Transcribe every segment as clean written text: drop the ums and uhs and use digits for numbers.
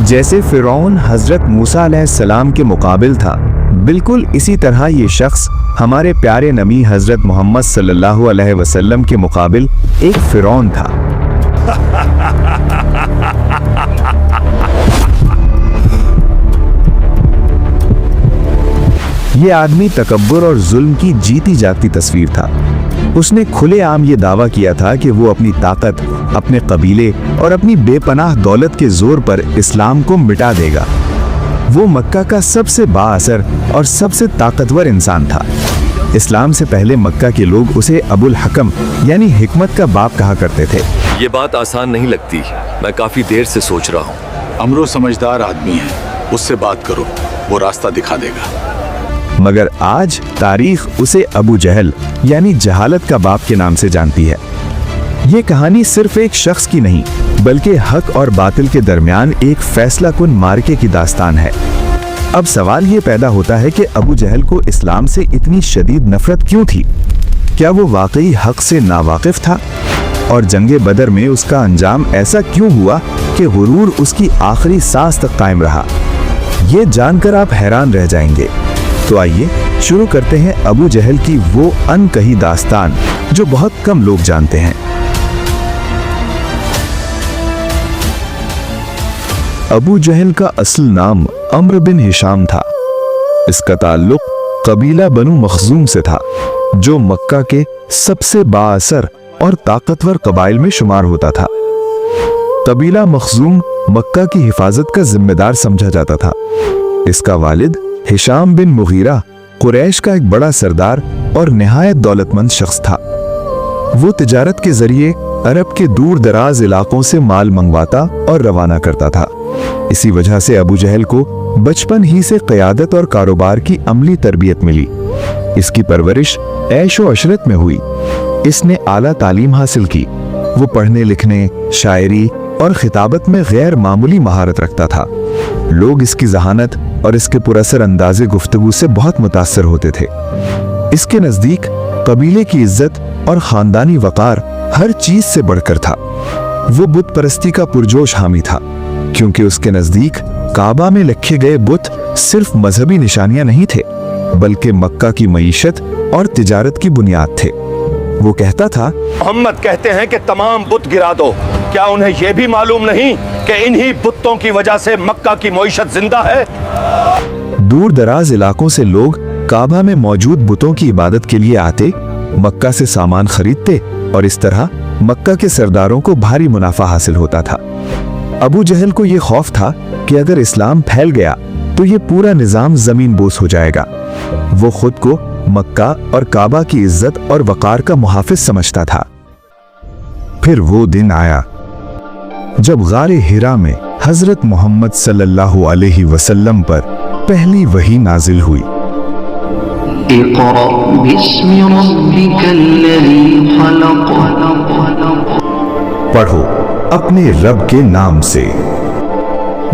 जैसे फिरौन हजरत मूसा अलैहिस्सलाम के मुकाबिल था, बिल्कुल इसी तरह ये शख्स हमारे प्यारे नबी हजरत मोहम्मद सल्लल्लाहु अलैहि वसल्लम के मुकाबिल एक फिरौन था। ये आदमी तकब्बुर और जुल्म की जीती जागती तस्वीर था। उसने खुलेआम ये दावा किया था कि वो अपनी ताकत, अपने कबीले और अपनी बेपनाह दौलत के जोर पर इस्लाम को मिटा देगा। वो मक्का का सबसे बाअसर और सबसे ताकतवर इंसान था। इस्लाम से पहले मक्का के लोग उसे अबुल हकम यानी हिकमत का बाप कहा करते थे। ये बात आसान नहीं लगती, मैं काफी देर से सोच रहा हूँ। अमरो समझदार आदमी है, उससे बात करो, वो रास्ता दिखा देगा। मगर आज तारीख उसे अबू जहल यानी जहालत का बाप के नाम से जानती है। ये कहानी सिर्फ एक शख्स की नहीं, बल्कि हक और बातिल के दरमियान एक फैसला कुन मार्के की दास्तान है। अब सवाल ये पैदा होता है कि अबू जहल को इस्लाम से इतनी शदीद नफरत क्यों थी? क्या वो वाकई हक से नावाकिफ था? और जंगे बदर में उसका अंजाम ऐसा क्यों हुआ कि गुरूर उसकी आखिरी सांस तक कायम रहा? ये जानकर आप हैरान रह जाएंगे। तो आइए शुरू करते हैं अबू जहल की वो अनकही दास्तान जो बहुत कम लोग जानते हैं। अबू जहल का असल नाम अम्र बिन हिशाम था। इसका ताल्लुक कबीला बनु मखजूम से था, जो मक्का के सबसे बाअसर और ताकतवर कबाइल में शुमार होता था। कबीला मखजूम मक्का की हिफाजत का जिम्मेदार समझा जाता था। इसका वालिद हिशाम बिन मुगीरा कुरैश का एक बड़ा सरदार और निहायत दौलतमंद शख्स था। वो तिजारत के जरिए अरब के दूर दराज इलाकों से माल मंगवाता और रवाना करता था। इसी वजह से अबू जहल को बचपन ही से क़यादत और कारोबार की अमली तरबियत मिली। इसकी परवरिश ऐशो अशरत में हुई। इसने आला तालीम हासिल की। वो पढ़ने लिखने, शायरी और खिताबत में गैर मामूली महारत रखता था। लोग इसकी जहानत और इसके पुरअसर अंदाज़े गुफ्तगू से बहुत मुतासर होते थे। इसके नज़दीक कबीले की इज्जत और ख़ानदानी वक़ार हर चीज़ से बढ़कर था। वो बुत परस्ती का पुरजोश हामी था, क्योंकि उसके नज़दीक काबा में रखे गए बुत सिर्फ मजहबी निशानियां नहीं थे, बल्कि मक्का की मईशत और तिजारत की बुनियाद थे। वो कहता था, मोहम्मद कहते हैं कि तमाम बुत गिरा दो। क्या उन्हें यह भी मालूम नहीं कि इन्हीं बुतों की वजह से मक्का की मईशत जिंदा है? दूर दराज इलाकों से लोग काबा में मौजूद बुतों की इबादत के लिए आते, मक्का से सामान खरीदते और इस तरह मक्का के सरदारों को भारी मुनाफा हासिल होता था। अबू जहल को यह खौफ था कि अगर इस्लाम फैल गया तो ये पूरा निजाम जमीन बोस हो जाएगा। वो खुद को मक्का और काबा की इज्जत और वकार का मुहाफिज समझता था। फिर वो दिन आया जब गारे हिरा में हजरत मोहम्मद सल्लल्लाहु अलैहि वसल्लम पर पहली वही नाजिल हुई। पढ़ो अपने रब के नाम से।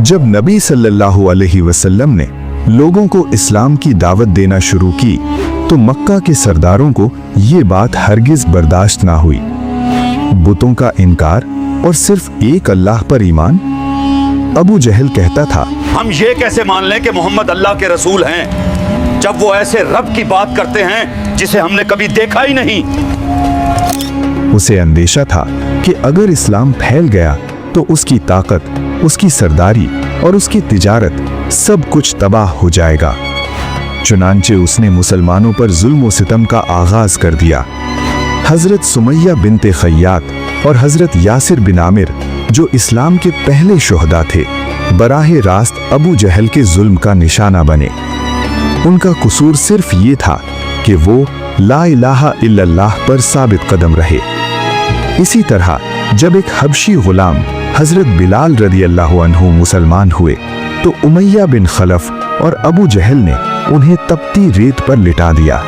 जब नबी सल्लल्लाहु अलैहि वसल्लम ने लोगों को इस्लाम की दावत देना शुरू की तो मक्का के सरदारों को ये बात हरगिज बर्दाश्त ना हुई। बुतों का इनकार और सिर्फ एक अल्लाह पर ईमान। अबू जहल कहता था, हम ये कैसे मान लें कि मोहम्मद अल्लाह के रसूल हैं, जब वो ऐसे रब की बात करते हैं जिसे हमने कभी देखा ही नहीं। उसे अंदेशा था कि अगर इस्लाम फैल गया तो उसकी ताकत, उसकी सरदारी और उसकी तिजारत सब कुछ तबाह हो जाएगा। चुनांचे उसने मुसलमानों पर जुल्म व सितम का आगाज कर दिया। हजरत सुमैया बिनते खय्यात और हजरत यासिर बिन आमिर, जो इस्लाम के पहले शुहदा थे, बराहे रास्त अबू जहल के जुल्म का निशाना बने। उनका कसूर सिर्फ ये था कि वो ला इलाहा इल्लल्लाह पर साबित कदम रहे। इसी तरह जब एक हबशी गुलाम हजरत बिलाल रदियल्लाहु अन्हु मुसलमान हुए तो उमैया बिन खलफ और अबू जहल ने उन्हें तपती रेत पर लिटा दिया,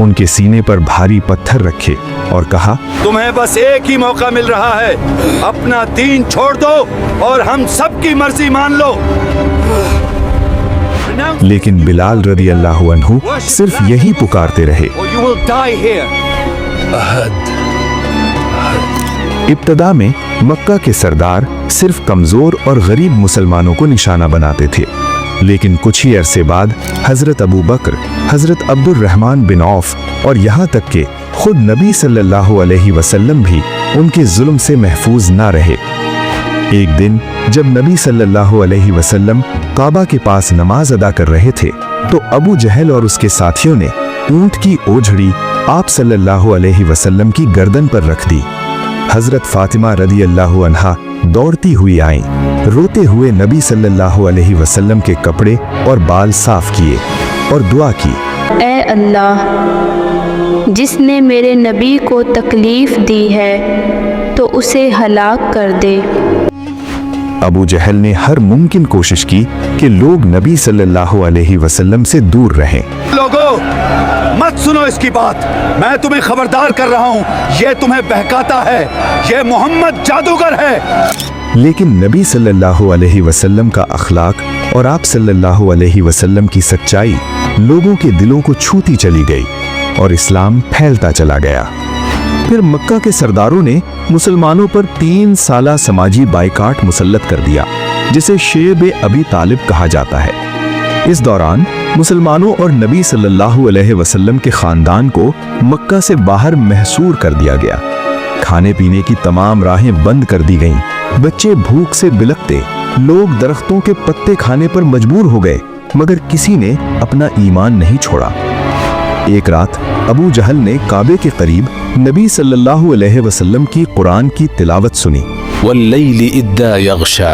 उनके सीने पर भारी पत्थर रखे और कहा, तुम्हें बस एक ही मौका मिल रहा है, अपना दीन छोड़ दो और हम सबकी मर्जी मान लो। लेकिन बिलाल रदियल्लाहु अन्हु सिर्फ यही पुकारते रहे। इब्तदा में मक्का के सरदार सिर्फ कमजोर और गरीब मुसलमानों को निशाना बनाते थे, लेकिन कुछ ही अरसे बाद हजरत अबू बकर, हजरत अब्दुर रहमान बिन औफ और यहाँ तक कि खुद नबी सल्लल्लाहु अलैहि वसल्लम भी उनके जुल्म से महफूज ना रहे। एक दिन जब नबी सल्लल्लाहु अलैहि वसल्लम काबा के पास नमाज अदा कर रहे थे तो अबू जहल और उसके साथियों ने ऊंट की ओझड़ी आप सल्लल्लाहु अलैहि वसल्लम की गर्दन पर रख दी। हजरत फातिमा रदी अल्लाह अन्हा दौड़ती हुई आईं, रोते हुए नबी सल्लल्लाहु अलैहि वसल्लम के कपड़े और बाल साफ किए और दुआ की, ऐ अल्लाह, जिसने मेरे नबी को तकलीफ दी है तो उसे हलाक कर दे। अबू जहल ने हर मुमकिन कोशिश की कि लोग नबी सल्लल्लाहु अलैहि वसल्लम से दूर रहें। लोगों, मत सुनो इसकी बात, मैं तुम्हें खबरदार कर रहा हूँ, ये तुम्हें बहकाता है, ये मोहम्मद जादूगर है। लेकिन नबी सल्लल्लाहु अलैहि वसल्लम का अखलाक और आप सल्लल्लाहु अलैहि वसल्लम की सच्चाई लोगों के दिलों को छूती चली गई और इस्लाम फैलता चला गया। फिर मक्का के सरदारों ने मुसलमानों पर 3 साला समाजी बाइकाट मुसल्लत कर दिया, जिसे शेब अबी तालिब कहा जाता है। इस दौरान मुसलमानों और नबी सल्लल्लाहु अलैहि वसल्लम के खानदान को मक्का से बाहर महसूर कर दिया गया। खाने पीने की तमाम राहें बंद कर दी गईं, बच्चे भूख से बिलखते, लोग दरख्तों के पत्ते खाने पर मजबूर हो गए, मगर किसी ने अपना ईमान नहीं छोड़ा। एक रात अबू जहल ने काबे के करीब नबी सल्लल्लाहु अलैहि वसल्लम की कुरान की तिलावत सुनी। वल्लैलि इद्दा यग़शा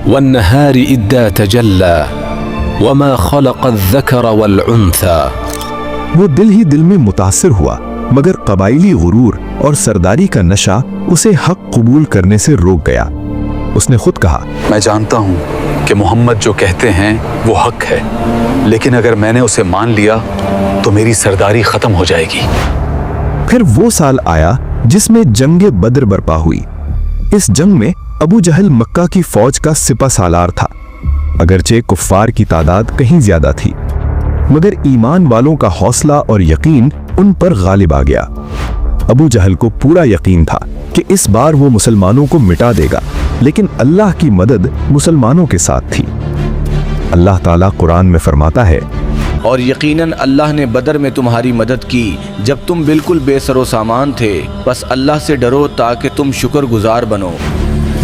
वन्नहारि इद्दा तजल्ला वमा खलक़ज़्ज़कर वल्उन्सा। वो दिल ही दिल में मुतासिर हुआ, मगर कबाइली गुरूर और सरदारी का नशा उसे हक कबूल करने से रोक गया। उसने खुद कहा, मैं जानता हूँ कि मोहम्मद जो कहते हैं वो हक है, लेकिन अगर मैंने उसे मान लिया तो मेरी सरदारी खत्म हो जाएगी। फिर वो साल आया जिसमें जंगे बद्र बर्पा हुई। इस जंग में अबू जहल मक्का की फौज का सिपा सालार था। अगरचे कुफ्फार की तादाद कहीं ज्यादा थी, मगर ईमान वालों का हौसला और यकीन उन पर गालिब आ गया। अबू जहल को पूरा यकीन था कि इस बार वो मुसलमानों को मिटा देगा, लेकिन अल्लाह की मदद मुसलमानों के साथ थी। अल्लाह ताला कुरान में फरमाता है, और यकीनन अल्लाह ने बदर में तुम्हारी मदद की जब तुम बिल्कुल बेसरो सामान थे, बस अल्लाह से डरो ताकि तुम शुक्रगुजार बनो।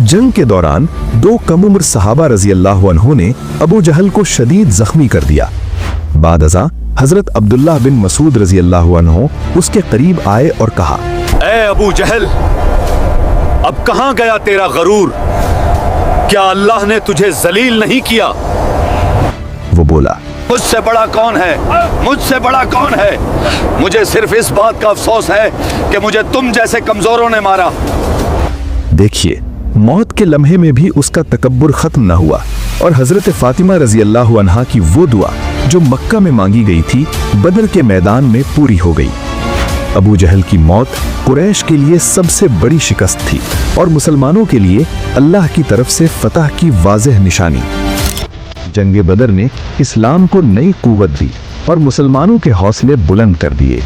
जंग के दौरान 2 कम उम्र सहाबा रजी अल्लाह अन्हों ने अबू जहल को शदीद जख्मी कर दिया। बाद अज़ां हजरत अब्दुल्लाह बिन मसूद रजी अल्लाह अन्हों उसके करीब आए और कहा, ऐ अबू जहल, अब कहां गया तेरा गरूर? क्या अल्लाह ने तुझे जलील नहीं किया? वो बोला, मुझसे बड़ा कौन है? मुझसे बड़ा कौन है? मुझे सिर्फ इस बात का अफसोस है कि मुझे तुम जैसे कमजोरों ने मारा। देखिए, मौत के लम्हे में भी उसका तकब्बुर खत्म न हुआ और हजरत फातिमा रजी अल्लाह अन्हा की वो दुआ जो मक्का में मांगी गई थी, बदर के मैदान में पूरी हो गई। अबू जहल की मौत कुरैश के लिए सबसे बड़ी शिकस्त थी और मुसलमानों के लिए अल्लाह की तरफ से फतह की वाज़ेह निशानी। जंग बदर ने इस्लाम को नई कुव्वत दी और मुसलमानों के हौसले बुलंद कर दिए।